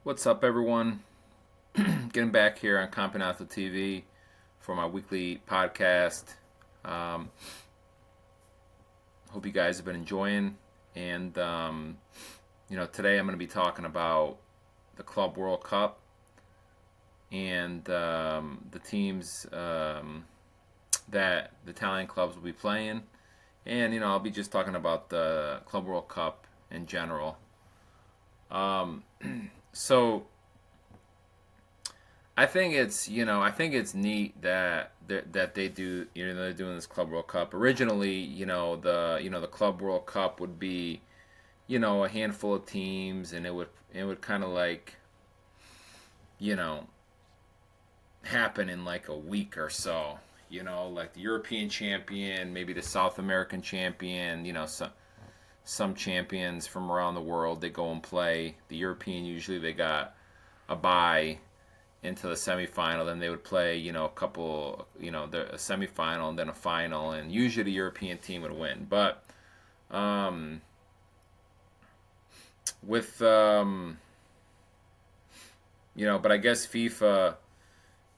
What's up, everyone? Getting back here on Campinato TV for my weekly podcast. Um, Hope you guys have been enjoying. And, today I'm going to be talking about the Club World Cup and the teams that the Italian clubs will be playing. And, I'll be just talking about the Club World Cup in general. Um, so, I think it's neat that they do, they're doing this Club World Cup. Originally, the Club World Cup would be, a handful of teams, and it would kind of like, you know, happen in like a week or so. Like the European champion, maybe the South American champion, some champions from around the world, they go and play. The European, usually they got a bye into the semifinal. Then they would play, a couple, a semifinal and then a final, and usually the European team would win. But um, with but I guess FIFA,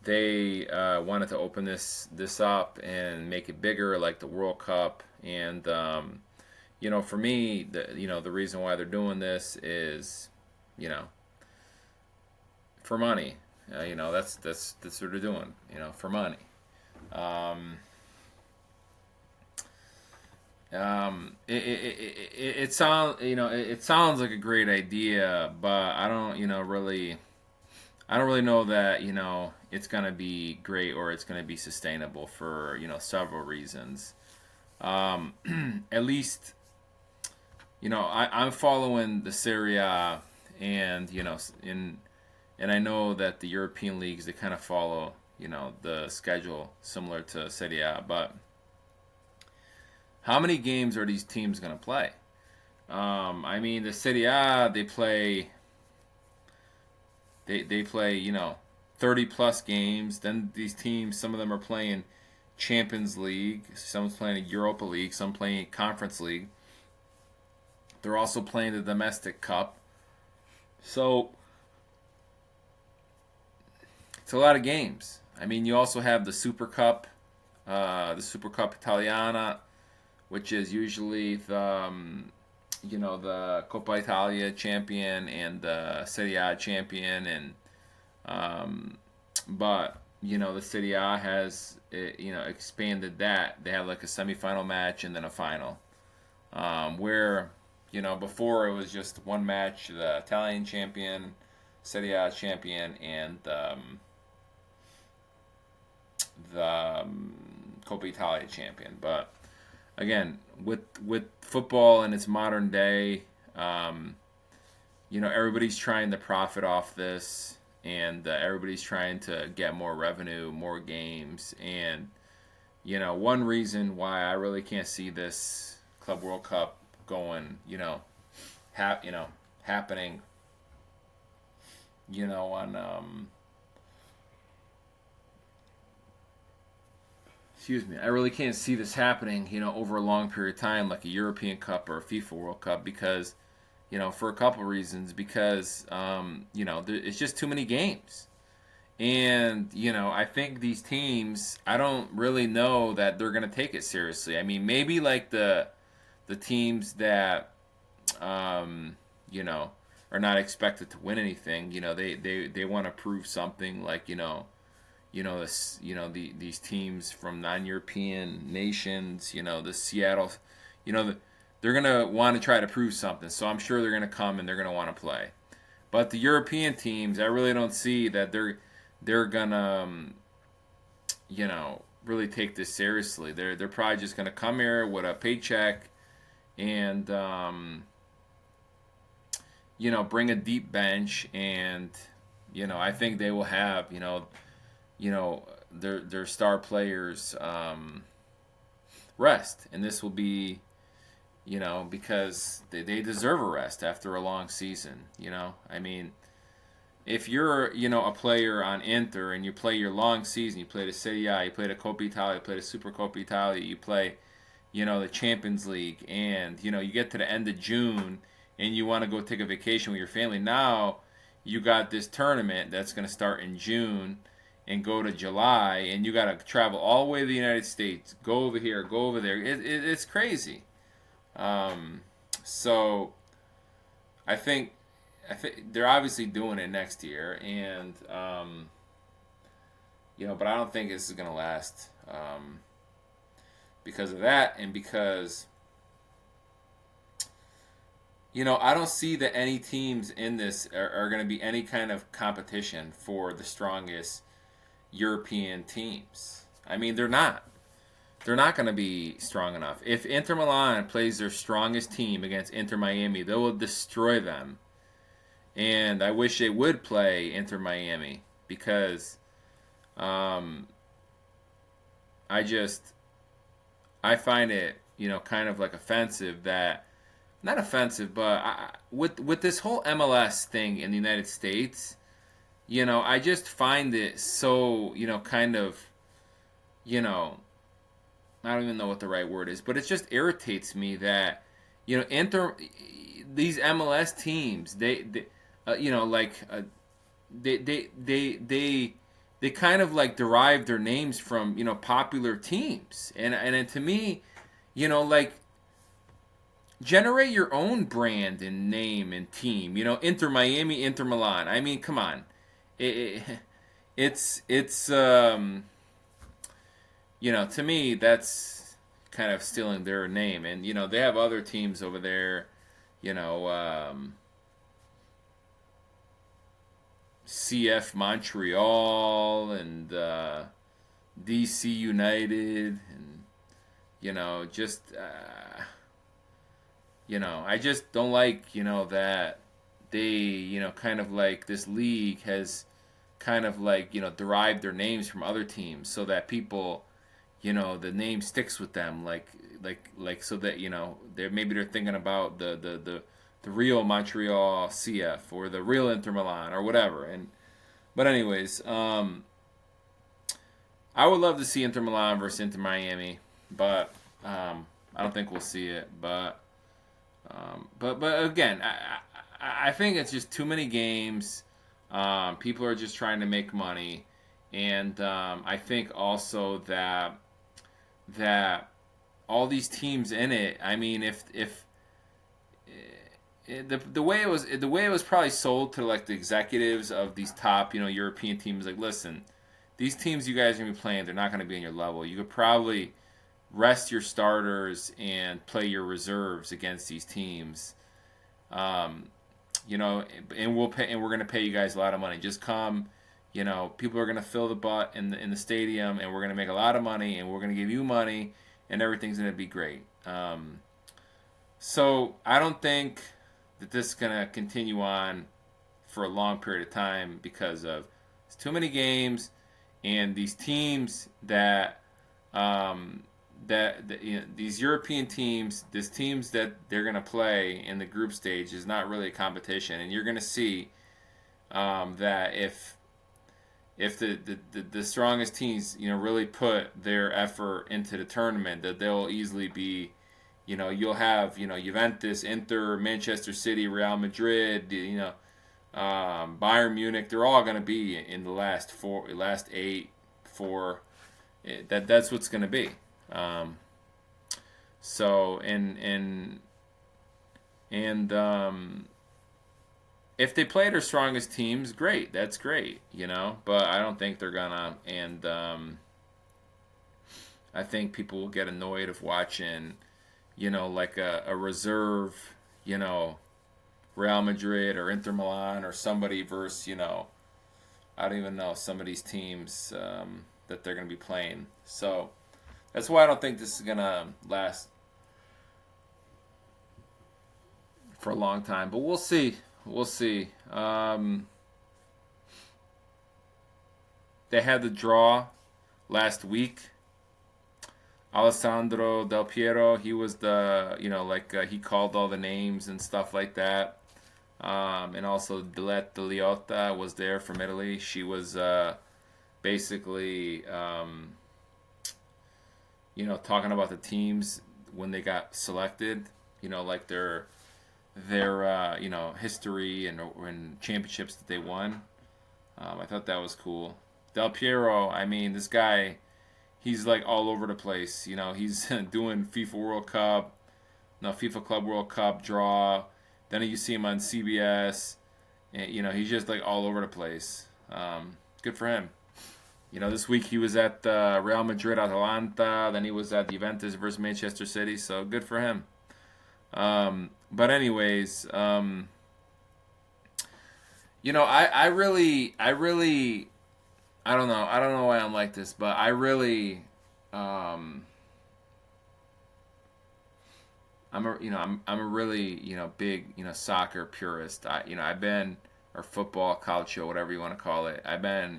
they wanted to open this up and make it bigger, like the World Cup. And for me, the reason why they're doing this is, you know, for money. That's what they're doing. For money. Um, it sounds it sounds like a great idea, but I don't really know that it's gonna be great or it's gonna be sustainable for several reasons. Um, at least I'm following the Serie A, and and I know that the European leagues, they kind of follow the schedule similar to Serie A. But how many games are these teams going to play? I mean, the Serie A, they play 30 plus games. Then these teams, some of them are playing Champions League, some's playing a Europa League, some playing Conference League. They're also playing the domestic cup. So it's a lot of games. I mean, you also have the Super Cup Italiana, which is usually the Coppa Italia champion and the Serie A champion, and but the Serie A has expanded that. They have like a semifinal match and then a final, where before it was just one match: the Italian champion, Serie A champion, and the Coppa Italia champion. But again, with football in its modern day, everybody's trying to profit off this, and everybody's trying to get more revenue, more games, and one reason why I really can't see this Club World Cup going, happening, on excuse me, I really can't see this happening, over a long period of time, like a European Cup or a FIFA World Cup, because, for a couple of reasons. Because, it's just too many games. And, I think these teams, I don't really know that they're going to take it seriously. I mean, maybe like the teams that, um, you know, are not expected to win anything, they want to prove something, like, this, these teams from non-European nations, the Seattle, they're gonna want to try to prove something. So I'm sure they're gonna come and they're gonna want to play. But the European teams, I really don't see that they're gonna, really take this seriously. They're probably just gonna come here with a paycheck and bring a deep bench, and I think they will have their star players rest, and this will be because they deserve a rest after a long season. I mean, if you're a player on Inter and you play your long season, you play the Serie A, you play the Coppa Italia, you play the Super Coppa Italia, you play the Champions League, and you get to the end of June and you want to go take a vacation with your family. Now you got this tournament that's going to start in June and go to July, and you got to travel all the way to the United States, go over here, go over there. It's crazy. Um, so I think they're obviously doing it next year, and but I don't think this is gonna last because of that, and because I don't see that any teams in this are going to be any kind of competition for the strongest European teams. I mean, they're not. They're not going to be strong enough. If Inter Milan plays their strongest team against Inter Miami, they will destroy them. And I wish they would play Inter Miami because um, I just I find it kind of like offensive that not offensive, but with this whole MLS thing in the United States, I just find it so kind of you know I don't even know what the right word is, but it just irritates me that Inter these MLS teams they like they kind of like derive their names from popular teams, and to me, like generate your own brand and name and team. Inter Miami, Inter Milan. I mean, come on, it, it's to me that's kind of stealing their name, and they have other teams over there, you know. CF Montreal and DC United, and just I just don't like that they kind of like this league has kind of like derived their names from other teams so that people the name sticks with them like so that they're thinking about the real Montreal CF or the real Inter Milan or whatever. But anyways, I would love to see Inter Milan versus Inter Miami, but I don't think we'll see it. But again, I think it's just too many games. People are just trying to make money, and I think also that all these teams in it. I mean, if the way it was probably sold to like the executives of these top European teams, like, listen, these teams you guys are gonna be playing, they're not gonna be on your level. You could probably rest your starters and play your reserves against these teams. um, and we'll pay, and we're gonna pay you guys a lot of money. Just come. People are gonna fill the butt in the stadium, and we're gonna make a lot of money, and we're gonna give you money, and everything's gonna be great. So I don't think that this is gonna continue on for a long period of time because of it's too many games, and these teams um, that these European teams, these teams that they're gonna play in the group stage is not really a competition, and you're gonna see that if the strongest teams really put their effort into the tournament, that they'll easily be you'll have Juventus, Inter, Manchester City, Real Madrid, Bayern Munich. They're all going to be in the last eight, four. That's what's going to be. So and if they play their strongest teams, great. That's great, But I don't think they're gonna. And I think people will get annoyed of watching, like a reserve, Real Madrid or Inter Milan or somebody versus, I don't even know some of these teams that they're gonna be playing. So that's why I don't think this is gonna last for a long time. But we'll see. We'll see. They had the draw last week. Alessandro Del Piero, he was he called all the names and stuff like that. And also Diletta Liotta was there from Italy. She was basically, talking about the teams when they got selected. Like their history and championships that they won. I thought that was cool. Del Piero, I mean, this guy, he's like all over the place. He's doing FIFA World Cup, no FIFA Club World Cup draw. Then you see him on CBS, and he's just like all over the place. Good for him. This week he was at Real Madrid Atalanta. Then he was at Juventus versus Manchester City. So good for him. But anyways, I don't know. I don't know why I'm like this, but I'm a really big soccer purist. I've been or football, college show, whatever you want to call it. I've been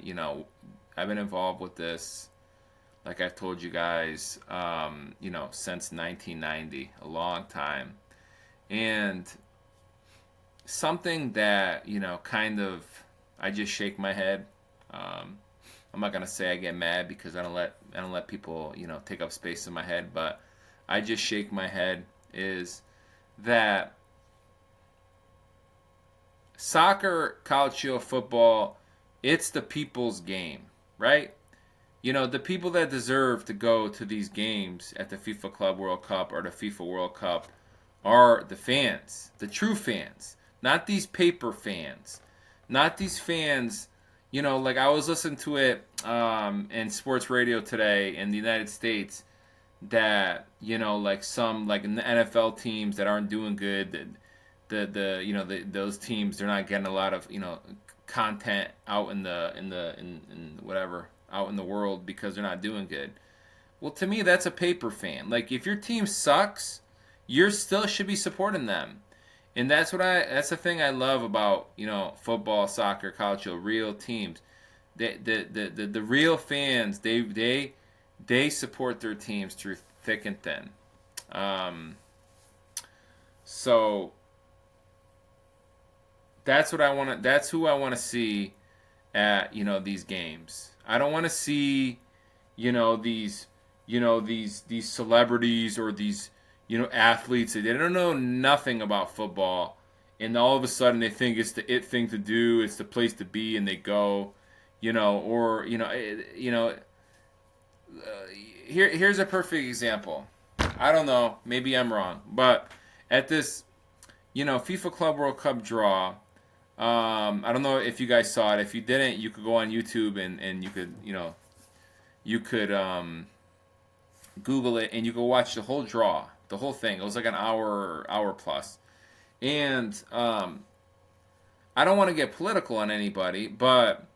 involved with this, like I've told you guys, since 1990, a long time, and something that kind of I just shake my head. I'm not gonna say I get mad because I don't let people take up space in my head, but I just shake my head is that soccer, calcio, football, it's the people's game, right? The people that deserve to go to these games at the FIFA Club World Cup or the FIFA World Cup are the fans, the true fans, not these paper fans, not these fans. Like I was listening to it in sports radio today in the United States that like some like in the NFL teams that aren't doing good, those teams they're not getting a lot of content out in whatever out in the world because they're not doing good. Well, to me that's a paper fan. Like if your team sucks, you still should be supporting them. And that's the thing I love about football, soccer, college, real teams. The real fans they support their teams through thick and thin. So that's what I want to. That's who I want to see at these games. I don't want to see these celebrities or these athletes that they don't know nothing about football, and all of a sudden they think it's the it thing to do, it's the place to be, and they go, or here's a perfect example. I don't know, maybe I'm wrong, but at this FIFA Club World Cup draw, I don't know if you guys saw it. If you didn't, you could go on YouTube and you could Google it and you could watch the whole draw, the whole thing. It was like an hour plus. And I don't want to get political on anybody, but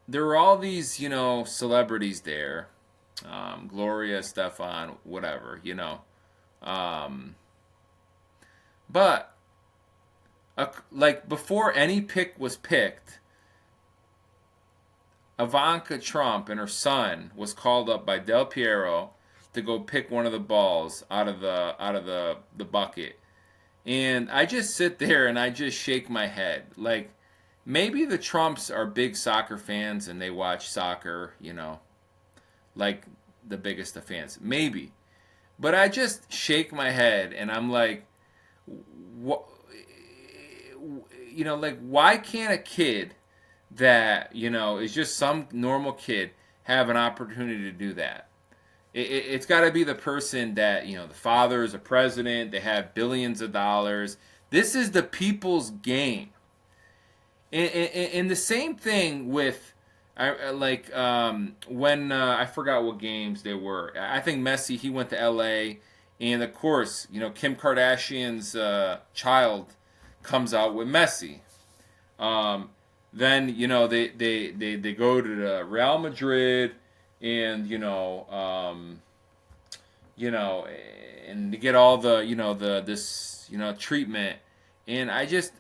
there were all these celebrities there, Gloria, Stefan, whatever, but like before any pick was picked, Ivanka Trump and her son was called up by Del Piero to go pick one of the balls out of the bucket. And I just sit there and I just shake my head. Like maybe the Trumps are big soccer fans and they watch soccer, like the biggest of fans. Maybe. But I just shake my head and I'm like, what, like why can't a kid that is just some normal kid have an opportunity to do that? It's got to be the person that the father is a president, they have billions of dollars. This is the people's game. And the same thing with when I forgot what games they were. I think Messi, he went to LA, and of course Kim Kardashian's child comes out with Messi. Then they go to the Real Madrid, and and to get all the this treatment, and I just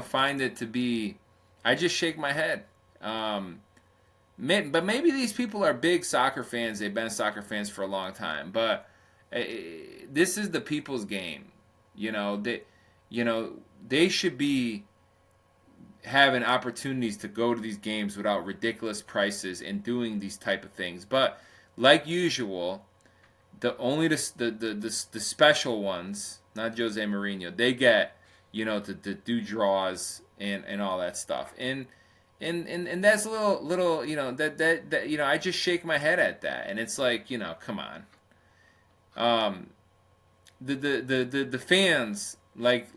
find it to be, I just shake my head. But maybe these people are big soccer fans. They've been soccer fans for a long time, but this is the people's game. They should be having opportunities to go to these games without ridiculous prices and doing these type of things. But like usual, the special ones, not Jose Mourinho, they get, to do draws and all that stuff. And that's a little, that I just shake my head at that, and it's like, come on. The fans like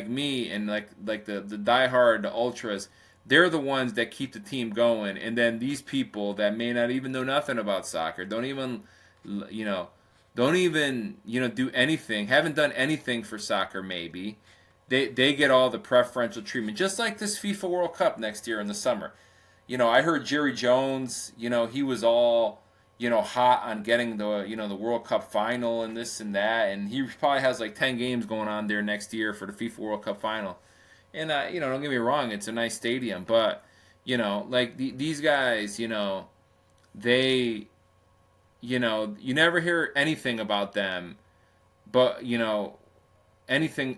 me, and like the diehard, the ultras, they're the ones that keep the team going, and then these people that may not even know nothing about soccer, you know don't even do anything, haven't done anything for soccer, maybe they get all the preferential treatment, just like this FIFA World Cup next year in the summer. I heard Jerry Jones, he was all, hot on getting the World Cup final and this and that, and he probably has like 10 games going on there next year for the FIFA World Cup final. And don't get me wrong, it's a nice stadium, but like these guys, they, you never hear anything about them, but anything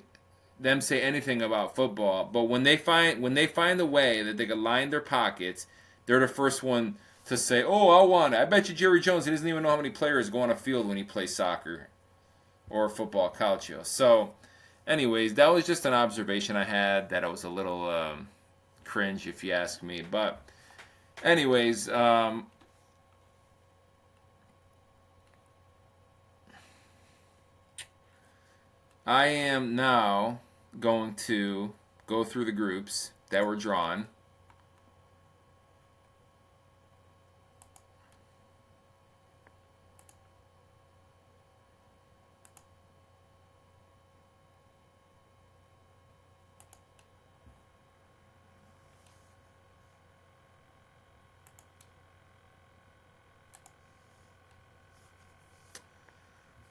them say anything about football. But when they find a way that they can line their pockets, they're the first one to say, "Oh, I want it." I bet you Jerry Jones, he doesn't even know how many players go on a field when he plays soccer or football, calcio. So, anyways, that was just an observation I had that it was a little cringe, if you ask me. But, anyways, I am now going to go through the groups that were drawn.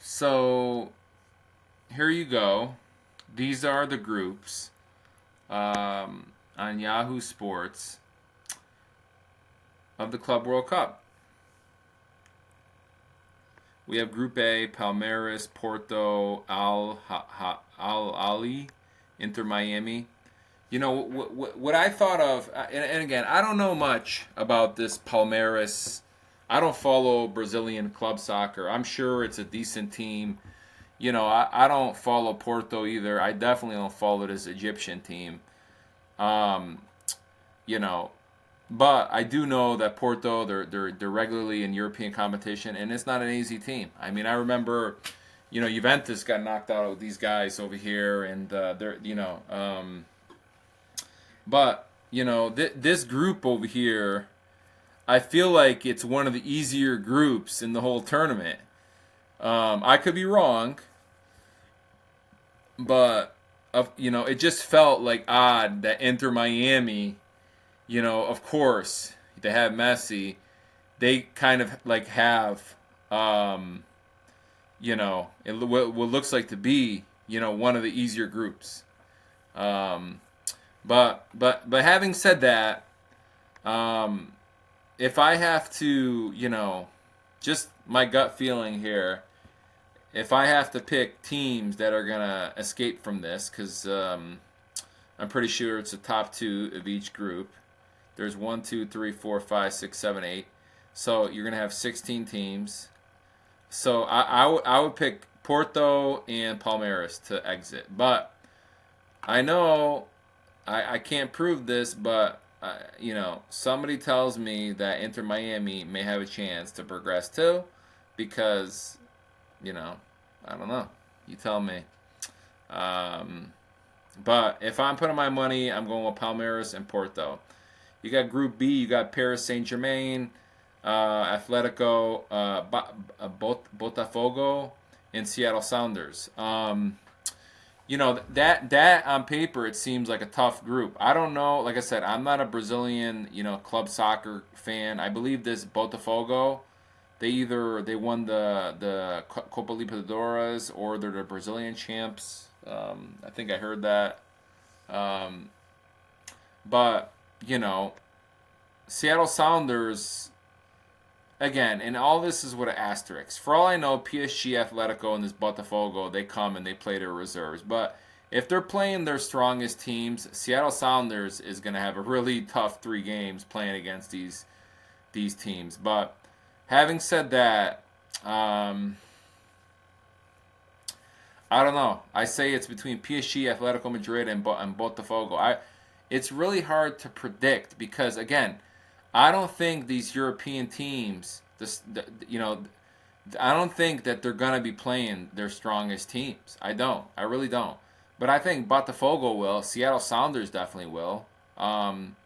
So here you go. These are the groups on Yahoo Sports of the Club World Cup. We have Group A: Palmeiras, Porto, Al Ali, Inter Miami. What I thought of, and again, I don't know much about this Palmeiras. I don't follow Brazilian club soccer. I'm sure it's a decent team. I don't follow Porto either. I definitely don't follow this Egyptian team. Um, you know, but I do know that Porto, they're regularly in European competition, and it's not an easy team. I mean, I remember, Juventus got knocked out with these guys over here, and but this group over here, I feel like it's one of the easier groups in the whole tournament. I could be wrong, but it just felt like odd that Inter Miami, of course they have Messi, they kind of like have, what looks like to be, one of the easier groups. Um, but having said that, um, if I have to, just my gut feeling here, if I have to pick teams that are gonna escape from this, because I'm pretty sure it's the top two of each group. There's 1, 2, 3, 4, 5, 6, 7, 8. So you're gonna have 16 teams. So I would pick Porto and Palmeiras to exit. But I know I can't prove this, but somebody tells me that Inter Miami may have a chance to progress too, because I don't know. You tell me. Um, but if I'm putting my money, I'm going with Palmeiras and Porto. You got Group B. You got Paris Saint Germain, Atletico, Botafogo, and Seattle Sounders. That on paper it seems like a tough group. I don't know. Like I said, I'm not a Brazilian club soccer fan. I believe this Botafogo, they won the Copa Libertadores, or they're the Brazilian champs. I think I heard that. But Seattle Sounders, again, and all this is with an asterisk. For all I know, PSG, Atletico, and this Botafogo, they come and they play their reserves. But if they're playing their strongest teams, Seattle Sounders is going to have a really tough 3 games playing against these teams. But having said that, I don't know. I say it's between PSG, Atletico Madrid, and Botafogo. It's really hard to predict because again, I don't think these European teams, I don't think that they're gonna be playing their strongest teams. I don't. I really don't. But I think Botafogo will. Seattle Sounders definitely will. Um,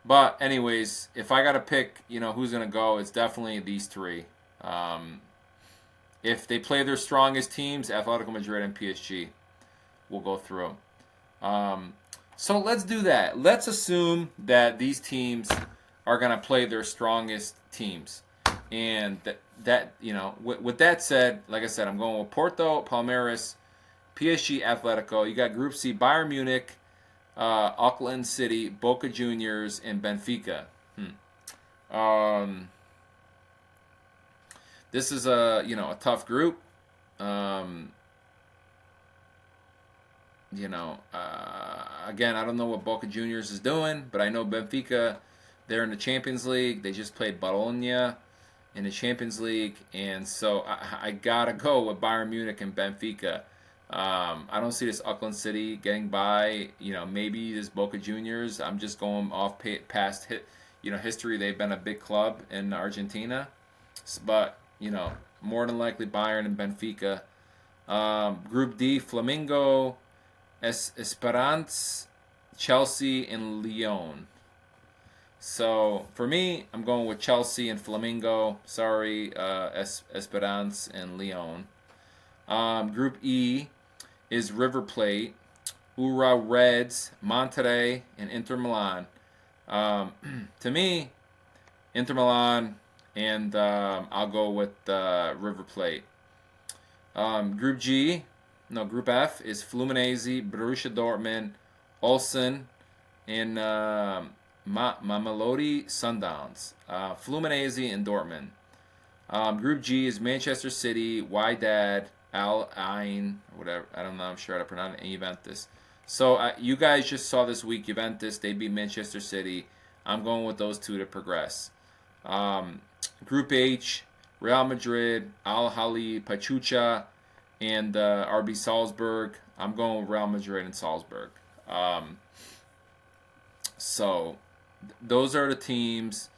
but anyways, if I gotta pick, who's gonna go, it's definitely these three. Um, if they play their strongest teams, Atletico Madrid and PSG will go through. Um, so let's do that. Let's assume that these teams are going to play their strongest teams. And with that said, like I said, I'm going with Porto, Palmeiras, PSG, Atletico. You got Group C, Bayern Munich, Auckland City, Boca Juniors, and Benfica. This is a tough group. Um, again, I don't know what Boca Juniors is doing, but I know Benfica, they're in the Champions League. They just played Bologna in the Champions League, and so I gotta go with Bayern Munich and Benfica. I don't see this Auckland City getting by. Maybe this Boca Juniors. I'm just going off past history. They've been a big club in Argentina, but more than likely Bayern and Benfica. Group D, Flamengo, Esperance, Chelsea, and Lyon. So for me, I'm going with Chelsea and Flamengo. Sorry, Esperance and Lyon. Group E is River Plate, Ura Reds, Monterrey, and Inter Milan. To me, Inter Milan, and I'll go with River Plate. Group F is Fluminense, Borussia Dortmund, Ulsan, and Mamelodi Sundowns. Fluminense and Dortmund. Group G is Manchester City, Wydad, Al Ain, whatever. I don't know. I'm sure how to pronounce it. And Juventus. So you guys just saw this week Juventus. They beat Manchester City. I'm going with those two to progress. Group H, Real Madrid, Al Ahly, Pachuca, and RB Salzburg. I'm going with Real Madrid and Salzburg. So those are the teams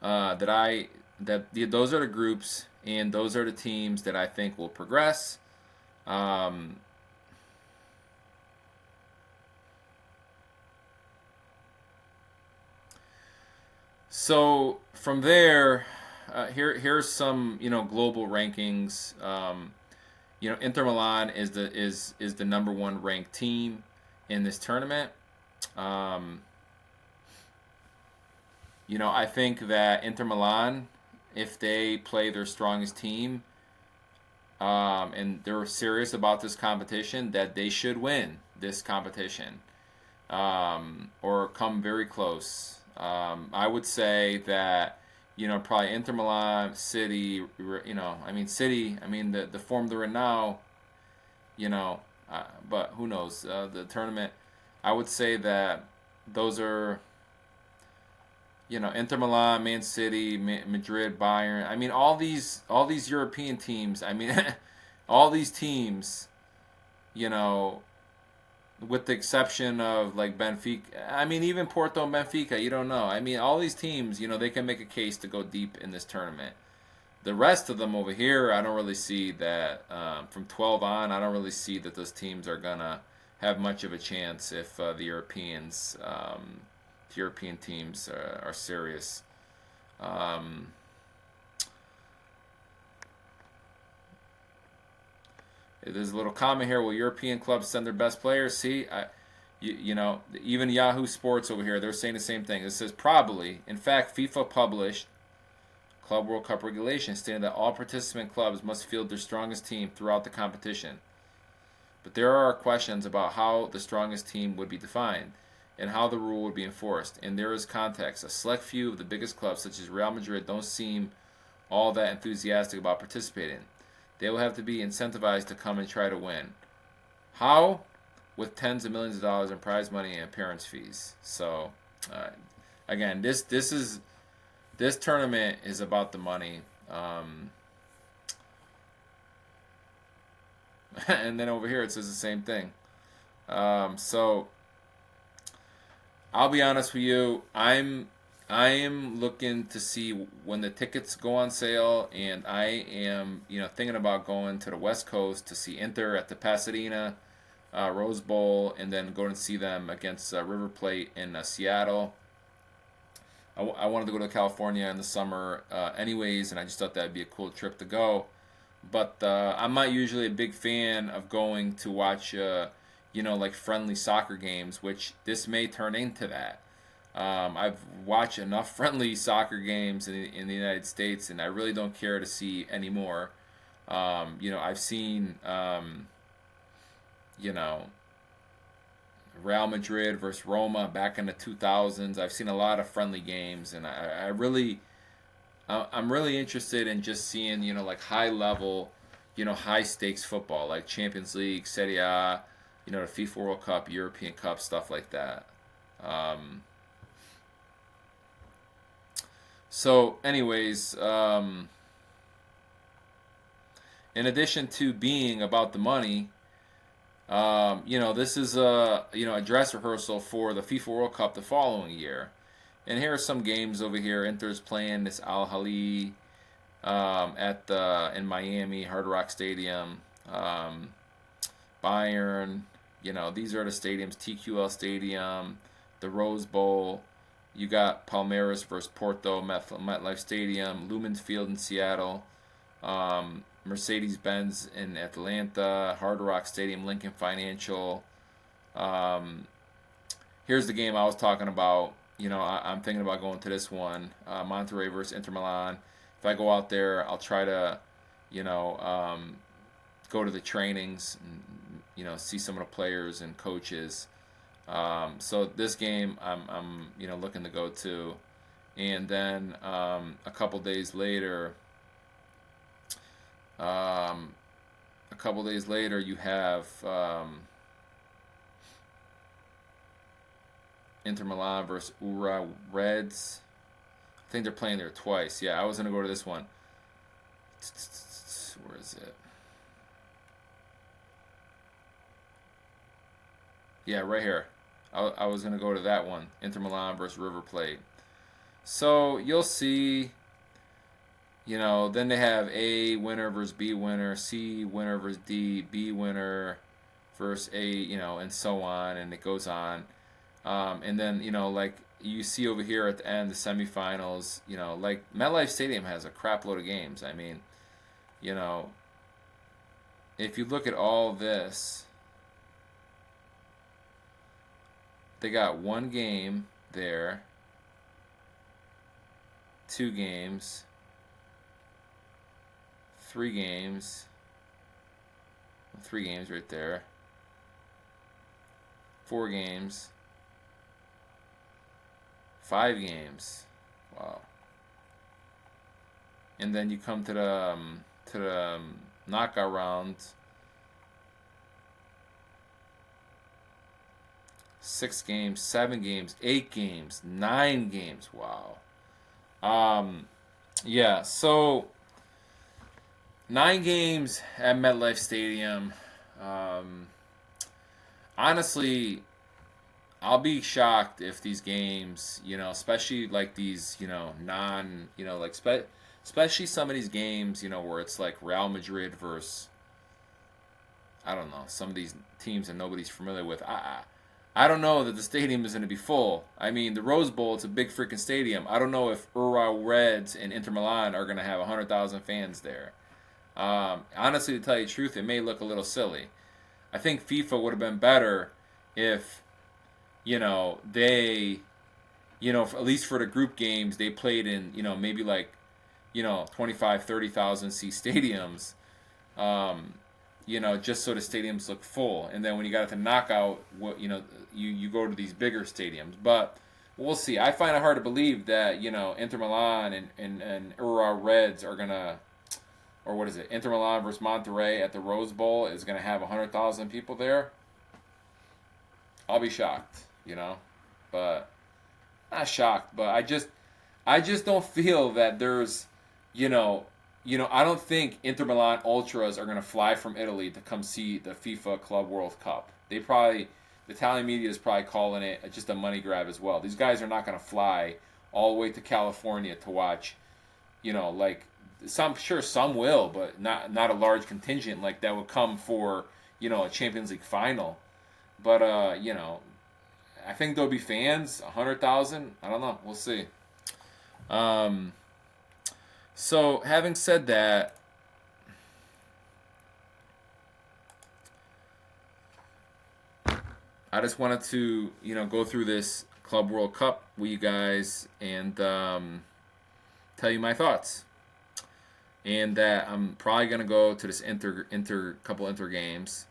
those are the groups, and those are the teams that I think will progress. So from there, here's some global rankings. Inter Milan is the number one ranked team in this tournament. I think that Inter Milan, if they play their strongest team, and they're serious about this competition, that they should win this competition, or come very close. I would say that probably Inter Milan, City. City. The form they're in now. But who knows? The tournament. I would say that those are. Inter Milan, Man City, Madrid, Bayern. All these European teams. All these teams. With the exception of like Benfica. Even Porto and Benfica. You don't know. All these teams. They can make a case to go deep in this tournament. The rest of them over here, I don't really see that. From 12 on, I don't really see that those teams are gonna have much of a chance if the European teams are serious. There's a little comment here. Will European clubs send their best players? See, even Yahoo Sports over here, they're saying the same thing. It says probably. In fact, FIFA published Club World Cup regulations stating that all participant clubs must field their strongest team throughout the competition. But there are questions about how the strongest team would be defined and how the rule would be enforced. And there is context. A select few of the biggest clubs, such as Real Madrid, don't seem all that enthusiastic about participating. They will have to be incentivized to come and try to win. How? With tens of millions of dollars in prize money and appearance fees. So, again, this tournament is about the money. And then over here it says the same thing. So I'll be honest with you. I am looking to see when the tickets go on sale, and I am thinking about going to the West Coast to see Inter at the Pasadena Rose Bowl, and then going to see them against River Plate in Seattle. I wanted to go to California in the summer, anyways, and I just thought that'd be a cool trip to go. But I'm not usually a big fan of going to watch, like friendly soccer games, which this may turn into that. I've watched enough friendly soccer games in the United States, and I really don't care to see any more. I've seen, you know, Real Madrid versus Roma back in the 2000s. I've seen a lot of friendly games, and I'm really interested in just seeing, like high level, high stakes football, like Champions League, Serie A, the FIFA World Cup, European Cup, stuff like that. Um, anyways, in addition to being about the money, this is a dress rehearsal for the FIFA World Cup the following year. And here are some games over here. Inter's playing this Al Ahly at the in Miami Hard Rock Stadium. Bayern, these are the stadiums. TQL Stadium, the Rose Bowl. You got Palmeiras versus Porto, MetLife Stadium, Lumens Field in Seattle, Mercedes-Benz in Atlanta, Hard Rock Stadium, Lincoln Financial. Um, Here's the game I was talking about. I'm thinking about going to this one, Monterrey versus Inter Milan. If I go out there, I'll try to, you know, um, go to the trainings, and, see some of the players and coaches. So this game, I'm looking to go to, and then a couple days later, um, you have Inter Milan versus Ura Reds. I think they're playing there twice. Yeah, I was gonna go to this one. Where is it? Yeah, right here. I was gonna go to that one. Inter Milan versus River Plate. So you'll see. Then they have A winner versus B winner, C winner versus D, B winner versus A, and so on, and it goes on. And then, like you see over here at the end, the semifinals, like MetLife Stadium has a crap load of games. I mean, you know, if you look at all this, they got one game there, two games, three games right there, four games, five games. Wow. And then you come to the knockout round. Six games, seven games, eight games, nine games. Wow. Um, yeah. So 9 games at MetLife Stadium. Um, Honestly, I'll be shocked if these games, especially like these, like especially some of these games, where it's like Real Madrid versus, I don't know, some of these teams that nobody's familiar with. I don't know that the stadium is going to be full. I mean, the Rose Bowl, it's a big freaking stadium. I don't know if Urawa Reds and Inter Milan are going to have 100,000 fans there. Honestly, to tell you the truth, it may look a little silly. I think FIFA would have been better if, they, at least for the group games, they played in, maybe like, 25, 30,000 seat stadiums, um, just so the stadiums look full. And then when you got to knockout, you go to these bigger stadiums. But we'll see. I find it hard to believe that, Inter Milan and Ura Reds are going to, or what is it, Inter Milan versus Monterrey at the Rose Bowl is going to have 100,000 people there. I'll be shocked, but not shocked, but I just don't feel that there's, you know, I don't think Inter Milan ultras are going to fly from Italy to come see the FIFA Club World Cup. The Italian media is probably calling it just a money grab as well. These guys are not going to fly all the way to California to watch, like some will, but not a large contingent like that would come for, a Champions League final. But I think there'll be fans, 100,000. I don't know. We'll see. Um, so having said that, I just wanted to, go through this Club World Cup with you guys and tell you my thoughts. And that I'm probably gonna go to this couple Inter games.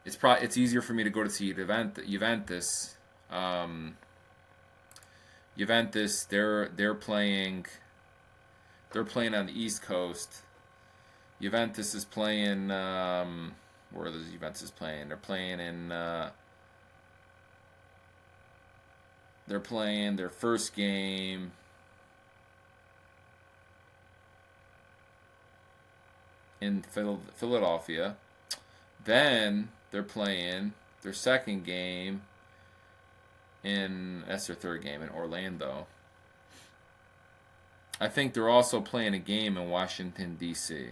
It's easier for me to go to see Juventus. Juventus, they're playing on the East Coast. Juventus is playing. Where are the Juventus playing? They're playing their first game in Philadelphia. Then they're playing their second game that's their third game in Orlando. I think they're also playing a game in Washington, D.C.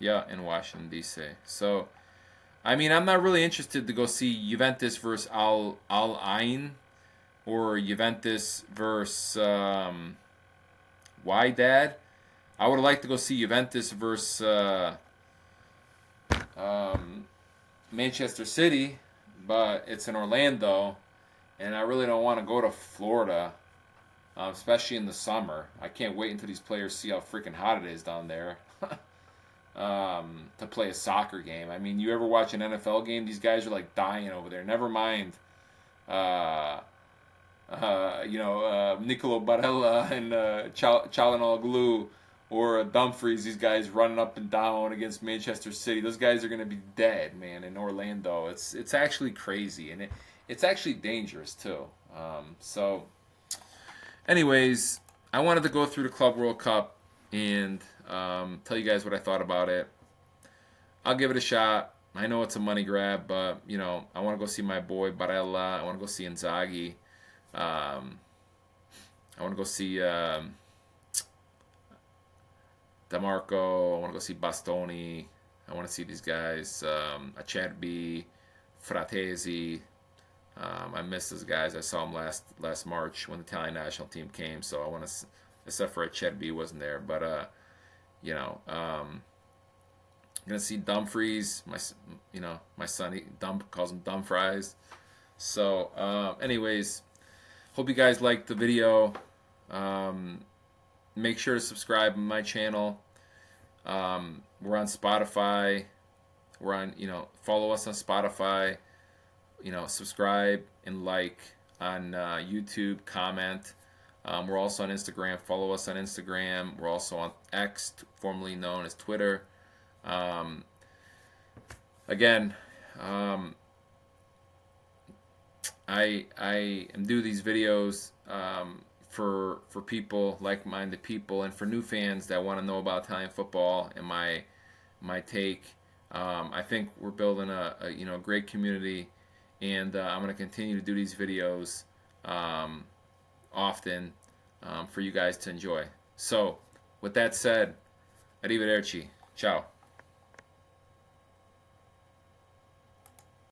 Yeah, in Washington, D.C. So, I mean, I'm not really interested to go see Juventus versus Al Ain or Juventus versus Wydad. I would like to go see Juventus versus Manchester City, but it's in Orlando, and I really don't want to go to Florida, especially in the summer. I can't wait until these players see how freaking hot it is down there to play a soccer game. I mean, you ever watch an NFL game? These guys are like dying over there. Never mind, Nicolo Barella and Çalhanoğlu or Dumfries. These guys running up and down against Manchester City. Those guys are going to be dead, man. In Orlando, it's actually crazy, and it's actually dangerous too. So, anyways, I wanted to go through the Club World Cup and tell you guys what I thought about it. I'll give it a shot. I know it's a money grab, but I want to go see my boy Barella. I want to go see Inzaghi. I want to go see DeMarco. I want to go see Bastoni. I want to see these guys. Acerbi, Fratesi. I missed those guys. I saw them last March when the Italian national team came. So I want to, except for Acerbi, wasn't there. But I'm gonna see Dumfries. My son calls him Dumfries. So, anyways, hope you guys liked the video. Make sure to subscribe to my channel. We're on Spotify. Follow us on Spotify. Subscribe and like on YouTube. Comment. We're also on Instagram. Follow us on Instagram. We're also on X, formerly known as Twitter. Again, I am doing these videos for people, like-minded people, and for new fans that want to know about Italian football and my take. I think we're building a great community, and I'm going to continue to do these videos often for you guys to enjoy. So, with that said, arrivederci. Ciao.